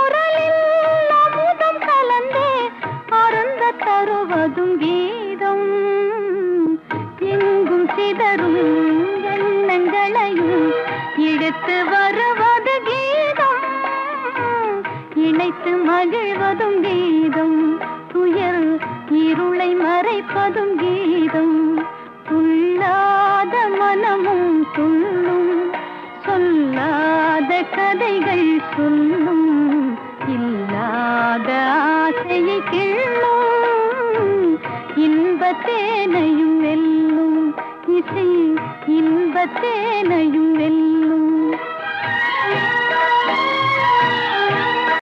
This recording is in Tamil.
குரலில் அமுதம் கலந்தே அருந்த தருவதும் கீதம். எங்கும் சிதறும் எண்ணங்களையும் எடுத்து வருவது கீதம். இணைத்து மகிழ்வதும் கீதம். துயர் இருளை மறைப்பதும் கீதம். துள்ளாத மனமும் சொல்லும், சொல்லாத கதைகள் சொல்லும், இல்லாத ஆசையை கிள்ளும். இன்பத்தேனையும் வெல்லும் இசை, இன்பத்தேனையும் வெல்லும்.